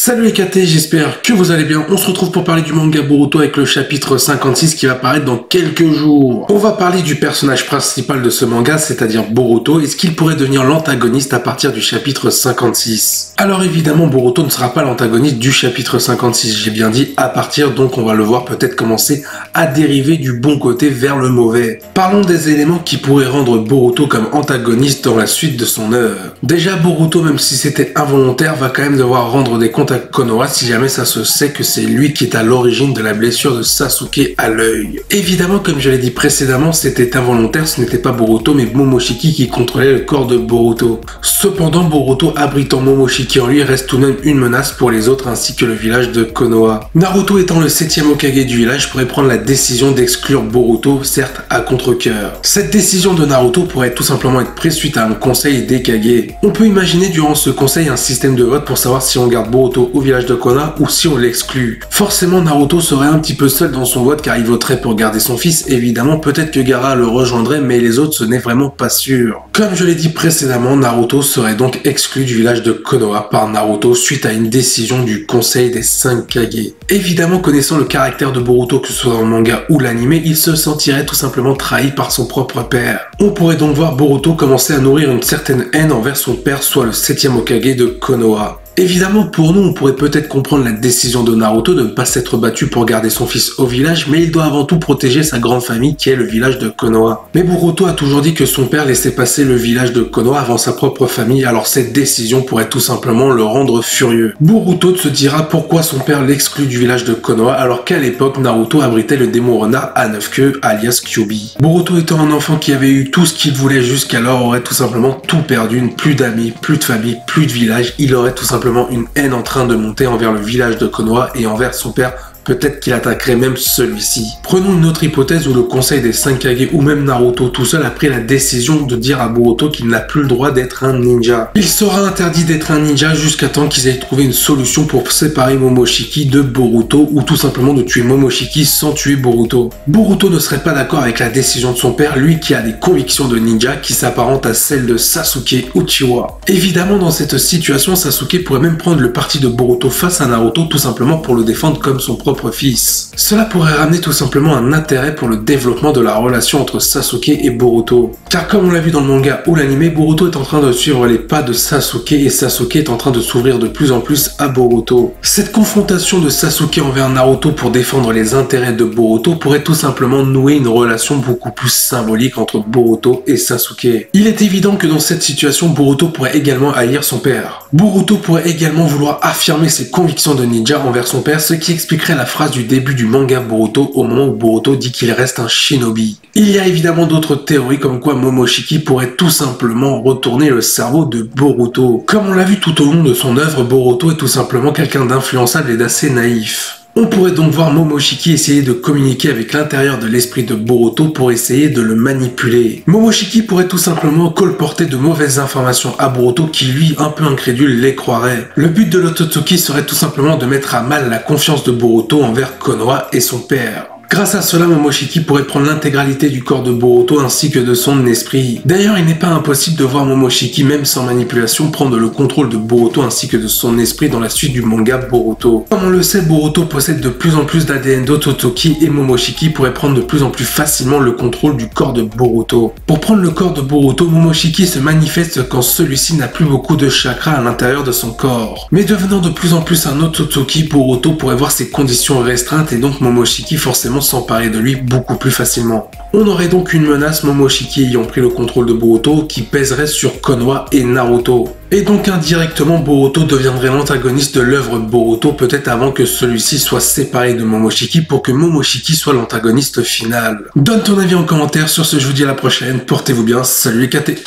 Salut les KT, j'espère que vous allez bien. On se retrouve pour parler du manga Boruto avec le chapitre 56 qui va paraître dans quelques jours. On va parler du personnage principal de ce manga, c'est-à-dire Boruto, et ce qu'il pourrait devenir l'antagoniste à partir du chapitre 56. Alors évidemment, Boruto ne sera pas l'antagoniste du chapitre 56, j'ai bien dit à partir, donc on va le voir peut-être commencer à dériver du bon côté vers le mauvais. Parlons des éléments qui pourraient rendre Boruto comme antagoniste dans la suite de son œuvre. Déjà, Boruto, même si c'était involontaire, va quand même devoir rendre des comptes à Konoha si jamais ça se sait que c'est lui qui est à l'origine de la blessure de Sasuke à l'œil. Évidemment, comme je l'ai dit précédemment, c'était involontaire, ce n'était pas Boruto mais Momoshiki qui contrôlait le corps de Boruto. Cependant, Boruto abritant Momoshiki en lui reste tout de même une menace pour les autres ainsi que le village de Konoha. Naruto étant le 7e Hokage du village pourrait prendre la décision d'exclure Boruto, certes à contre-cœur. Cette décision de Naruto pourrait tout simplement être prise suite à un conseil des Kage. On peut imaginer durant ce conseil un système de vote pour savoir si on garde Boruto au village de Konoha ou si on l'exclut. Forcément, Naruto serait un petit peu seul dans son vote car il voterait pour garder son fils. Évidemment, peut-être que Gaara le rejoindrait, mais les autres, ce n'est vraiment pas sûr. Comme je l'ai dit précédemment, Naruto serait donc exclu du village de Konoha par Naruto suite à une décision du conseil des 5 Kage. Évidemment, connaissant le caractère de Boruto, que ce soit dans le manga ou l'anime, il se sentirait tout simplement trahi par son propre père. On pourrait donc voir Boruto commencer à nourrir une certaine haine envers son père, soit le 7e Hokage de Konoha. Évidemment, pour nous, on pourrait peut-être comprendre la décision de Naruto de ne pas s'être battu pour garder son fils au village, mais il doit avant tout protéger sa grande famille qui est le village de Konoha. Mais Boruto a toujours dit que son père laissait passer le village de Konoha avant sa propre famille, alors cette décision pourrait tout simplement le rendre furieux. Boruto se dira pourquoi son père l'exclut du village de Konoha alors qu'à l'époque, Naruto abritait le démon renard à 9 queues, alias Kyuubi. Boruto étant un enfant qui avait eu tout ce qu'il voulait jusqu'alors, aurait tout simplement tout perdu, plus d'amis, plus de famille, plus de village, il aurait tout simplement une haine en train de monter envers le village de Konoha et envers son père. Peut-être qu'il attaquerait même celui-ci. Prenons une autre hypothèse où le conseil des 5 Kage ou même Naruto tout seul a pris la décision de dire à Boruto qu'il n'a plus le droit d'être un ninja. Il sera interdit d'être un ninja jusqu'à temps qu'ils aient trouvé une solution pour séparer Momoshiki de Boruto ou tout simplement de tuer Momoshiki sans tuer Boruto. Boruto ne serait pas d'accord avec la décision de son père, lui qui a des convictions de ninja qui s'apparentent à celles de Sasuke Uchiwa. Évidemment, dans cette situation, Sasuke pourrait même prendre le parti de Boruto face à Naruto tout simplement pour le défendre comme son propre fils. Cela pourrait ramener tout simplement un intérêt pour le développement de la relation entre Sasuke et Boruto. Car comme on l'a vu dans le manga ou l'anime, Boruto est en train de suivre les pas de Sasuke et Sasuke est en train de s'ouvrir de plus en plus à Boruto. Cette confrontation de Sasuke envers Naruto pour défendre les intérêts de Boruto pourrait tout simplement nouer une relation beaucoup plus symbolique entre Boruto et Sasuke. Il est évident que dans cette situation, Boruto pourrait également haïr son père. Boruto pourrait également vouloir affirmer ses convictions de ninja envers son père, ce qui expliquerait la phrase du début du manga Boruto au moment où Boruto dit qu'il reste un shinobi. Il y a évidemment d'autres théories comme quoi Momoshiki pourrait tout simplement retourner le cerveau de Boruto. Comme on l'a vu tout au long de son œuvre, Boruto est tout simplement quelqu'un d'influençable et d'assez naïf. On pourrait donc voir Momoshiki essayer de communiquer avec l'intérieur de l'esprit de Boruto pour essayer de le manipuler. Momoshiki pourrait tout simplement colporter de mauvaises informations à Boruto qui lui, un peu incrédule, les croirait. Le but de l'Otsutsuki serait tout simplement de mettre à mal la confiance de Boruto envers Konoha et son père. Grâce à cela, Momoshiki pourrait prendre l'intégralité du corps de Boruto ainsi que de son esprit. D'ailleurs, il n'est pas impossible de voir Momoshiki, même sans manipulation, prendre le contrôle de Boruto ainsi que de son esprit dans la suite du manga Boruto. Comme on le sait, Boruto possède de plus en plus d'ADN d'Otsutsuki et Momoshiki pourrait prendre de plus en plus facilement le contrôle du corps de Boruto. Pour prendre le corps de Boruto, Momoshiki se manifeste quand celui-ci n'a plus beaucoup de chakra à l'intérieur de son corps. Mais devenant de plus en plus un Otsutsuki, Boruto pourrait voir ses conditions restreintes et donc Momoshiki forcément s'emparer de lui beaucoup plus facilement. On aurait donc une menace, Momoshiki ayant pris le contrôle de Boruto, qui pèserait sur Konoha et Naruto. Et donc indirectement, Boruto deviendrait l'antagoniste de l'œuvre Boruto, peut-être avant que celui-ci soit séparé de Momoshiki pour que Momoshiki soit l'antagoniste final. Donne ton avis en commentaire, sur ce je vous dis à la prochaine, portez-vous bien, salut les KT.